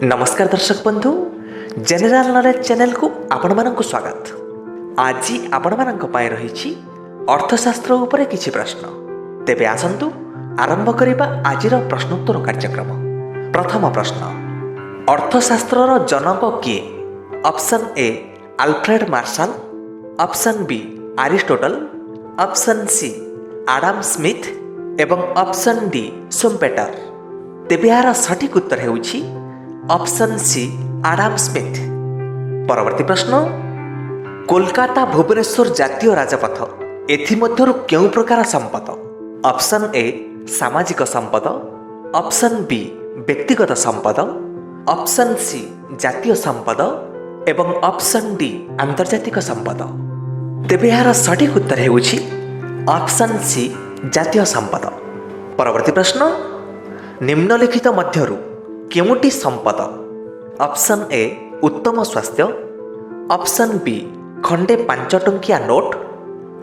नमस्कार दर्शक बंधु जेनेराल नॉलेज चैनल को आपण मानक स्वागत। आज आपण मानक पाए रही अर्थशास्त्र उपरे किछि प्रश्न। तेबे आसंतु आरंभ करिबा आजिर प्रश्नोत्तर कार्यक्रम। प्रथम प्रश्न, अर्थशास्त्रर जनक किए? Option A Alfred Marshall, option B Aristotle, option C Adam Smith एवं ऑप्शन डी शुम्पेटर। तेबे यार सठिक उत्तर हेउछि ऑप्शन सी आडम स्मिथ। परवर्ती प्रश्न, कोलकाता भुवनेश्वर जातीय राजपथ एथिमध्यरु केउ प्रकार संपद? ऑप्शन ए सामाजिक संपद, ऑप्शन बी व्यक्तिगत संपद, ऑप्शन सी जातीय संपद एवं ऑप्शन डी आंतर्जातिक संपद। तेबे यार सठिक उत्तर हेउछि ऑप्शन सी जातीय संपद। परवर्ती प्रश्न, निम्नलिखित मध्यरु केउटी संपद? ऑप्शन ए उत्तम स्वास्थ्य, ऑप्शन बी खंडे 5 टंकिया note,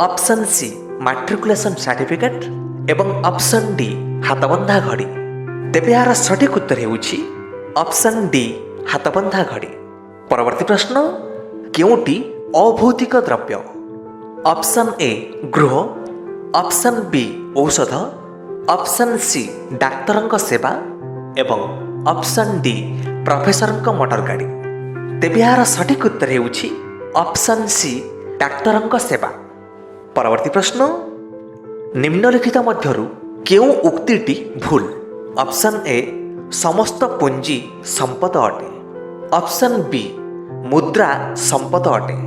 option C matriculation certificate एवं ऑप्शन डी हाथबंधा घड़ी। तेबे यार सठिक उत्तर हेउछि ऑप्शन डी हाथबंधा घड़ी। परवर्ती प्रश्न, केउटी अभौतिक द्रव्य? ऑप्शन ए गृह, ऑप्शन बी औषध, ऑप्शन सी डाक्तरंक सेवा एवं ऑप्शन डी प्रोफेसरंक मोटर गाड़ी। तेबे यार सठिक उत्तर हेउछि ऑप्शन सी डाक्तरंक सेवा। परवर्ती प्रश्न, निम्नलिखित मध्यरु केउ उक्तिटी भूल? ऑप्शन ए समस्त पुंजी संपद अटे, ऑप्शन बी मुद्रा संपद अटे,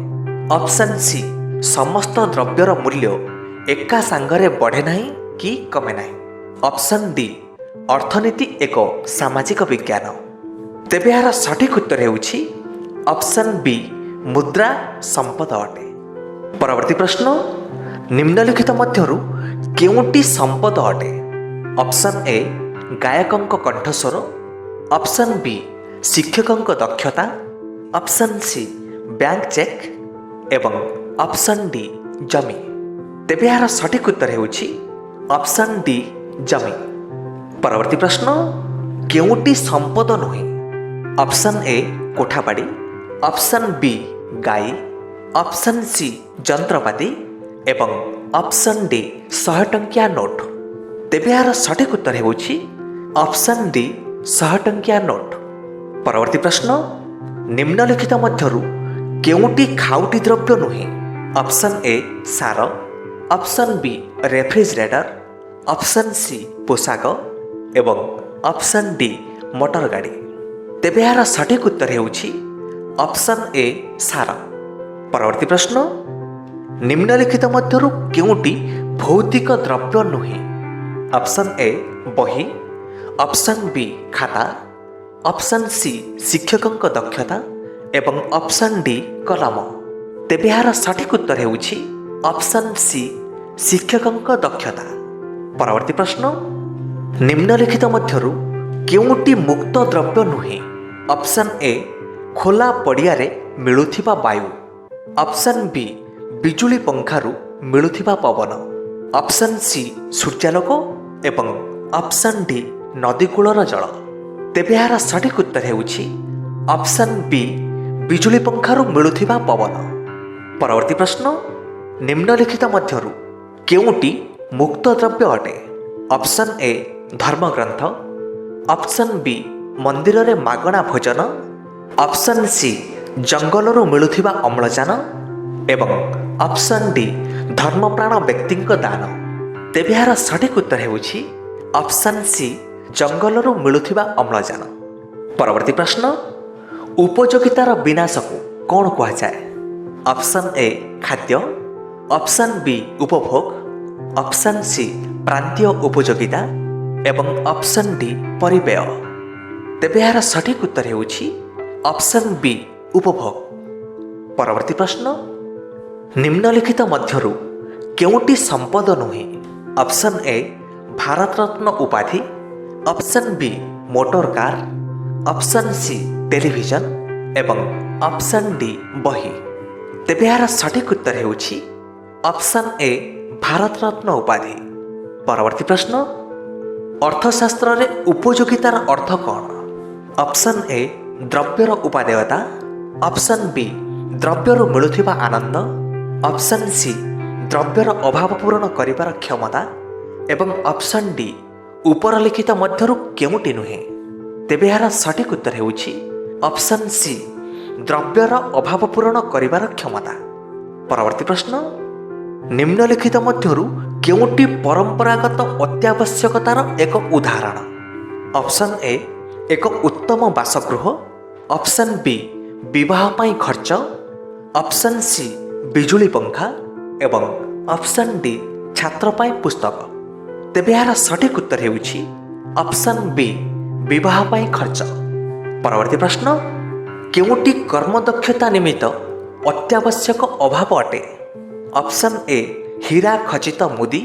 ऑप्शन सी समस्त द्रव्यर मूल्य एका सांगरे बढ़े नहीं कि कमे नहीं, ऑप्शन डी अर्थनीति एक सामाजिक विज्ञान। तेबे यार सठिक उत्तर हेउछि ऑप्शन बी मुद्रा संपद अटे। परवर्ती प्रश्न, निम्नलिखित मध्यरु केउटी संपद अटे? ऑप्शन ए गायकंक कंठस्वर, ऑप्शन बी शिक्षकंक दक्षता, ऑप्शन सी बैंक चेक एवं ऑप्शन डी जमी। तेबे यार सठिक उत्तर हेउछि ऑप्शन डी जमी। परवर्ती प्रश्न, केउटी संपद नुहे? ऑप्शन ए कोठाबाड़ी, ऑप्शन बी गाई, ऑप्शन सी जंत्रपाती एवं ऑप्शन डी 100 टंकिया नोट। तेबे यार सठिक उत्तर हेउछि ऑप्शन डी 100 टंकिया नोट। परवर्ती प्रश्न, निम्नलिखित मध्यरु केउटी खाउटी द्रव्य नुहे? ऑप्शन ए सार, option B refrigerator, option C पोशाक एवं ऑप्शन डी मोटर गाड़ी। तेबे यार सठिक उत्तर हेउछि ऑप्शन ए सार। परवर्ती प्रश्न, निम्नलिखित मध्यरु केउटी भौतिक द्रव्य नुहे? ऑप्शन ए बही, ऑप्शन बी खाता, ऑप्शन सी शिक्षकंक दक्षता एवं ऑप्शन डी कलम। तेबे यार सठिक उत्तर हेउछि ऑप्शन सी शिक्षकंक दक्षता। परवर्ती प्रश्न, निम्नलिखित मध्यरु केउटी मुक्त द्रव्य नुहे? ऑप्शन ए खोला पड़ियारे मिलुथिबा वायु, ऑप्शन बी बिजुली पंखारु मिलुथिबा पवन, ऑप्शन सी सूर्यालोक एवं ऑप्शन डी नदी कूलर जल। तेबे यार सठिक उत्तर हेउछि ऑप्शन बी बिजुली पंखारु मिलुथिबा पवन। परवर्ती प्रश्न, निम्नलिखित मध्यरु केउटी मुक्त द्रव्य अटे? ऑप्शन ए धर्मग्रंथ, ऑप्शन बी मंदिर रे मागणा भोजन, ऑप्शन सी जंगलरू मिलुथिबा अम्लजान एवं ऑप्शन डी धर्मप्राण व्यक्तिंक दान। तेबे यार सठिक उत्तर हेउछि ऑप्शन सी जंगलरू मिलुथिबा अम्लजान। परवर्ती प्रश्न, उपयोगितार विनाश को कौन कहा जाए? ऑप्शन ए खाद्य, ऑप्शन बी उपभोग, ऑप्शन सी प्रांतीय उपयोगिता एवं ऑप्शन डी परिव्यय। तेबे यार सठिक उत्तर हेउछि ऑप्शन बी उपभोग। परवर्ती प्रश्न, निम्नलिखित मध्यरु केउटी संपद नुहे? ऑप्शन ए भारत रत्न उपाधि, option B motor car, option C television एवं ऑप्शन डी बही। तेबे यार सठिक उत्तर हेउछि ऑप्शन ए भारत रत्न उपाधि। परवर्ती प्रश्न, अर्थशास्त्र रे उपयोगितार अर्थ कौन? ऑप्शन ए ଦ୍ରବ୍ୟର ଉପାଦେୟତା, ଅପସନ୍ ବି ଦ୍ରବ୍ୟରୁ ମିଳୁଥିବା ଆନନ୍ଦ, ଅପସନ୍ ସି ଦ୍ରବ୍ୟର ଅଭାବ ପୂରଣ କରିବାର କ୍ଷମତା ଏବଂ ଅପସନ୍ ଡି ଉପରଲିଖିତ ମଧ୍ୟରୁ କେଉଁଟି ନୁହେଁ? ତେବେ ଏହାର ସଠିକ୍ ଉତ୍ତର ହେଉଛି ଅପସନ୍ ସି ଦ୍ରବ୍ୟର ଅଭାବ ପୂରଣ କରିବାର କ୍ଷମତା। ପରବର୍ତ୍ତୀ ପ୍ରଶ୍ନ, ନିମ୍ନଲିଖିତ ମଧ୍ୟରୁ କେଉଁଟି ପରମ୍ପରାଗତ ଅତ୍ୟାବଶ୍ୟକତାର ଏକ ଉଦାହରଣ? ଅପସନ୍ ଏ ଏକ ଉତ୍ତମ ବାସଗୃହ, ଅପସନ୍ ବି ବିବାହ ପାଇଁ ଖର୍ଚ୍ଚ, ଅପସନ୍ ସି ବିଜୁଳି ପଙ୍ଖା ଏବଂ ଅପସନ୍ ଡି ଛାତ୍ର ପାଇଁ ପୁସ୍ତକ। ତେବେ ଏହାର ସଠିକ୍ ଉତ୍ତର ହେଉଛି ଅପସନ୍ ବି ବିବାହ ପାଇଁ ଖର୍ଚ୍ଚ। ପରବର୍ତ୍ତୀ ପ୍ରଶ୍ନ, କେଉଁଟି କର୍ମଦକ୍ଷତା ନିମିତ୍ତ ଅତ୍ୟାବଶ୍ୟକ ଅଭାବ ଅଟେ? ଅପସନ୍ ଏ ହୀରା ଖଚିତ ମୁଦି,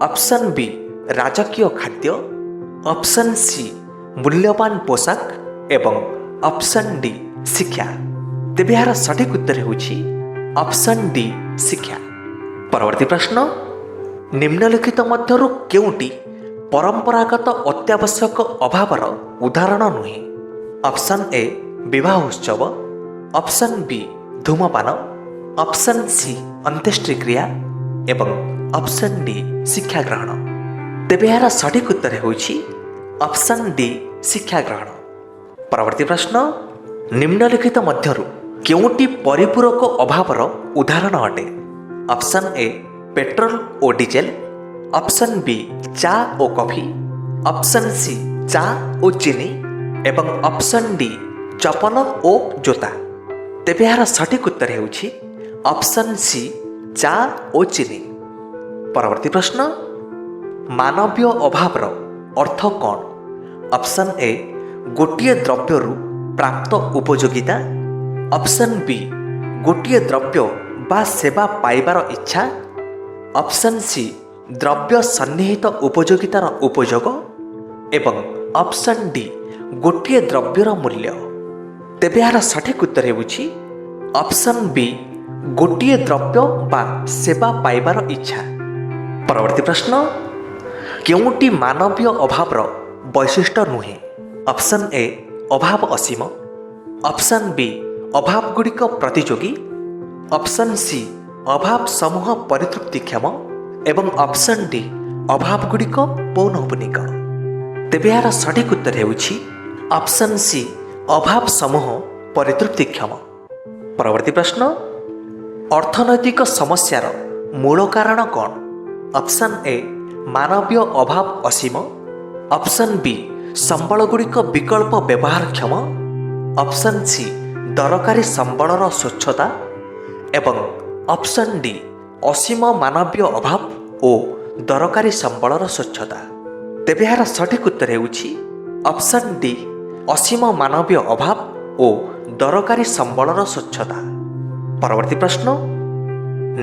ଅପସନ୍ ବି ରାଜକୀୟ ଖାଦ୍ୟ, ଅପସନ୍ ସି ମୂଲ୍ୟବାନ ପୋଷାକ ଏବଂ ଅପସନ୍ ଡି ଶିକ୍ଷା। ତେବେ ଏହାର ସଠିକ୍ ଉତ୍ତର ହେଉଛି ଅପସନ୍ ଡି ଶିକ୍ଷା। ପରବର୍ତ୍ତୀ ପ୍ରଶ୍ନ, ନିମ୍ନଲିଖିତ ମଧ୍ୟରୁ କେଉଁଟି ପରମ୍ପରାଗତ ଅତ୍ୟାବଶ୍ୟକ ଅଭାବର ଉଦାହରଣ ନୁହେଁ? ଅପସନ୍ ଏ ବିବାହ ଉତ୍ସବ, ଅପସନ୍ ବି ଧୂମପାନ, ଅପସନ୍ ସି ଅନ୍ତ୍ୟେଷ୍ଟ୍ରିକ୍ରିୟା ଏବଂ ଅପସନ୍ ଡି ଶିକ୍ଷା ଗ୍ରହଣ। ତେବେ ଏହାର ସଠିକ୍ ଉତ୍ତର ହେଉଛି ଅପସନ୍ ଡି ଶିକ୍ଷା ଗ୍ରହଣ। ପରବର୍ତ୍ତୀ ପ୍ରଶ୍ନ, ନିମ୍ନଲିଖିତ ମଧ୍ୟରୁ କେଉଁଟି ପରିପୂରକ ଅଭାବର ଉଦାହରଣ ଅଟେ? Option A petrol O diesel, option B ଚା ଓ କଫି, ଅପସନ୍ ସି ଚା ଓ ଚିନି ଏବଂ ଅପସନ୍ ଡି ଚପଲ ଓ ଜୋତା। ତେବେ ଏହାର ସଠିକ୍ ଉତ୍ତର ହେଉଛି ଅପସନ୍ ସି ଚା ଓ ଚିନି। ପରବର୍ତ୍ତୀ ପ୍ରଶ୍ନ, ମାନବୀୟ ଅଭାବର ଅର୍ଥ କ'ଣ? ଅପସନ୍ ଏ ଗୋଟିଏ ଦ୍ରବ୍ୟରୁ ପ୍ରାପ୍ତ ଉପଯୋଗିତା, ଅପସନ୍ ବି ଗୋଟିଏ ଦ୍ରବ୍ୟ ବା ସେବା ପାଇବାର ଇଚ୍ଛା, ଅପସନ୍ ସି ଦ୍ରବ୍ୟ ସନ୍ନିହିତ ଉପଯୋଗିତାର ଉପଯୋଗ ଏବଂ ଅପସନ୍ ଡି ଗୋଟିଏ ଦ୍ରବ୍ୟର ମୂଲ୍ୟ। ତେବେ ଏହାର ସଠିକ୍ ଉତ୍ତର ହେଉଛି ଅପସନ୍ ବି ଗୋଟିଏ ଦ୍ରବ୍ୟ ବା ସେବା ପାଇବାର ଇଚ୍ଛା। ପରବର୍ତ୍ତୀ ପ୍ରଶ୍ନ, କେଉଁଟି ମାନବୀୟ ଅଭାବର ବୈଶିଷ୍ଟ୍ୟ ନୁହେଁ? ଅପସନ୍ ଏ ଅଭାବ ଅସୀମ, ଅପସନ୍ ବି ଅଭାବ ଗୁଡ଼ିକ ପ୍ରତିଯୋଗୀ, ଅପସନ୍ ସି ଅଭାବ ସମୂହ ପରିତୃପ୍ତିକ୍ଷମ ଏବଂ ଅପସନ୍ ଡି ଅଭାବ ଗୁଡ଼ିକ ପୌନଃପୁନିକ। ତେବେ ଏହାର ସଠିକ୍ ଉତ୍ତର ହେଉଛି ଅପସନ୍ ସି ଅଭାବ ସମୂହ ପରିତୃପ୍ତିକ୍ଷମ। ପରବର୍ତ୍ତୀ ପ୍ରଶ୍ନ, ଅର୍ଥନୈତିକ ସମସ୍ୟାର ମୂଳ କାରଣ କ'ଣ? ଅପସନ୍ ଏ ମାନବୀୟ ଅଭାବ ଅସୀମ, ଅପସନ୍ ବି ସମ୍ବଳ ଗୁଡ଼ିକ ବିକଳ୍ପ ବ୍ୟବହାରକ୍ଷମ, ଅପସନ୍ ସି ଦରକାରୀ ସମ୍ବଳର ସ୍ୱଚ୍ଛତା ଏବଂ ଅପସନ୍ ଡି ଅସୀମ ମାନବୀୟ ଅଭାବ ଓ ଦରକାରୀ ସମ୍ବଳର ସ୍ୱଚ୍ଛତା। ତେବେ ଏହାର ସଠିକ୍ ଉତ୍ତର ହେଉଛି ଅପସନ୍ ଡି ଅସୀମ ମାନବୀୟ ଅଭାବ ଓ ଦରକାରୀ ସମ୍ବଳର ସ୍ୱଚ୍ଛତା। ପରବର୍ତ୍ତୀ ପ୍ରଶ୍ନ,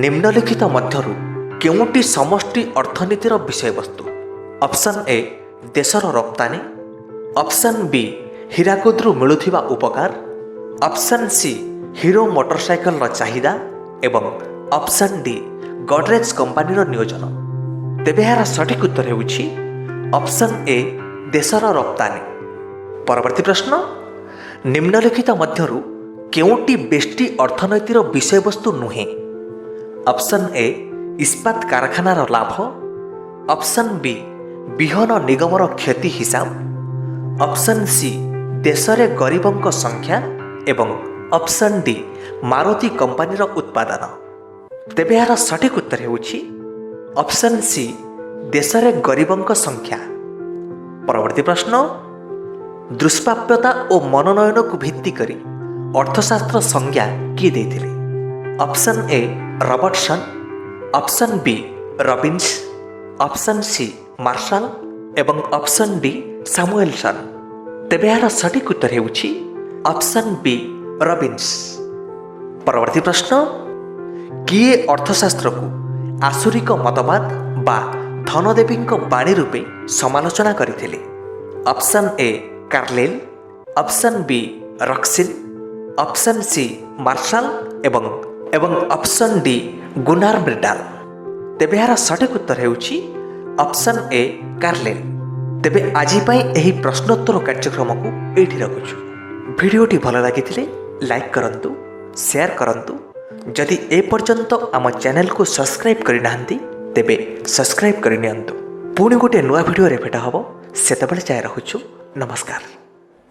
ନିମ୍ନଲିଖିତ ମଧ୍ୟରୁ କେଉଁଟି ସମଷ୍ଟି ଅର୍ଥନୀତିର ବିଷୟବସ୍ତୁ? ଅପସନ୍ ଏ ଦେଶର ରପ୍ତାନି, ଅପସନ୍ ବି ହୀରାକୁଦରୁ ମିଳୁଥିବା ଉପକାର, ଅପସନ୍ ସି ହିରୋ ମୋଟରସାଇକେଲର ଚାହିଦା ଏବଂ ଅପସନ୍ ଡି ଗଡରେଜ୍ କମ୍ପାନୀର ନିୟୋଜନ। ତେବେ ଏହାର ସଠିକ୍ ଉତ୍ତର ହେଉଛି ଅପସନ୍ ଏ ଦେଶର ରପ୍ତାନି। ପରବର୍ତ୍ତୀ ପ୍ରଶ୍ନ, ନିମ୍ନଲିଖିତ ମଧ୍ୟରୁ କେଉଁଟି ବ୍ୟଷ୍ଟି ଅର୍ଥନୀତିର ବିଷୟବସ୍ତୁ ନୁହେଁ? ଅପସନ୍ ଏ ଇସ୍ପାତ କାରଖାନାର ଲାଭ, ଅପସନ୍ ବି ବିହନ ନିଗମର କ୍ଷତି ହିସାବ, ଅପସନ୍ ସି ଦେଶରେ ଗରିବଙ୍କ ସଂଖ୍ୟା ଏବଂ ଅପସନ୍ ଡି ମାରୁତି କମ୍ପାନୀର ଉତ୍ପାଦନ। ତେବେ ଏହାର ସଠିକ୍ ଉତ୍ତର ହେଉଛି ଅପସନ୍ ସି ଦେଶରେ ଗରିବଙ୍କ ସଂଖ୍ୟା। ପରବର୍ତ୍ତୀ ପ୍ରଶ୍ନ, ଦୃଷ୍ପ୍ରାପ୍ୟତା ଓ ମନୋନୟନକୁ ଭିତ୍ତି କରି ଅର୍ଥଶାସ୍ତ୍ର ସଂଜ୍ଞା କିଏ ଦେଇଥିଲେ? Option A Robertson, option B Robbins, option C Marshall ଏବଂ ଅପସନ୍ ଡି ସାମୁଏଲସନ୍। ତେବେ ଏହାର ସଠିକ୍ ଉତ୍ତର ହେଉଛି ଅପସନ୍ ବି ରବିନ୍ସ। ପରବର୍ତ୍ତୀ ପ୍ରଶ୍ନ, କିଏ ଅର୍ଥଶାସ୍ତ୍ରକୁ ଆସୁରିକ ମତବାଦ ବା ଧନଦେବୀଙ୍କ ବାଣୀ ରୂପେ ସମାଲୋଚନା କରିଥିଲେ? Option A Carlyle, option B Ruskin, option C Marshall ଏବଂ ଅପସନ୍ ଡି ଗୁନାର ବ୍ରିଡାଲ। ତେବେ ଏହାର ସଠିକ୍ ଉତ୍ତର ହେଉଛି ଅପସନ୍ ଏ କାର୍ଲେଲ୍। ତେବେ ଆଜି ପାଇଁ ଏହି ପ୍ରଶ୍ନୋତ୍ତର କାର୍ଯ୍ୟକ୍ରମକୁ ଏଇଠି ରଖୁଛୁ। ভিডিওটি ভাল লাগিলে লাইক করন্তু शेयर करନ୍ତୁ जदि ए पर्यंत आम चैनल को सब्सक्राइब करना तेबे सब्सक्राइब करनी पुणी गोटे नुआ भिडियो भेट हम से जाए रहुछु नमस्कार।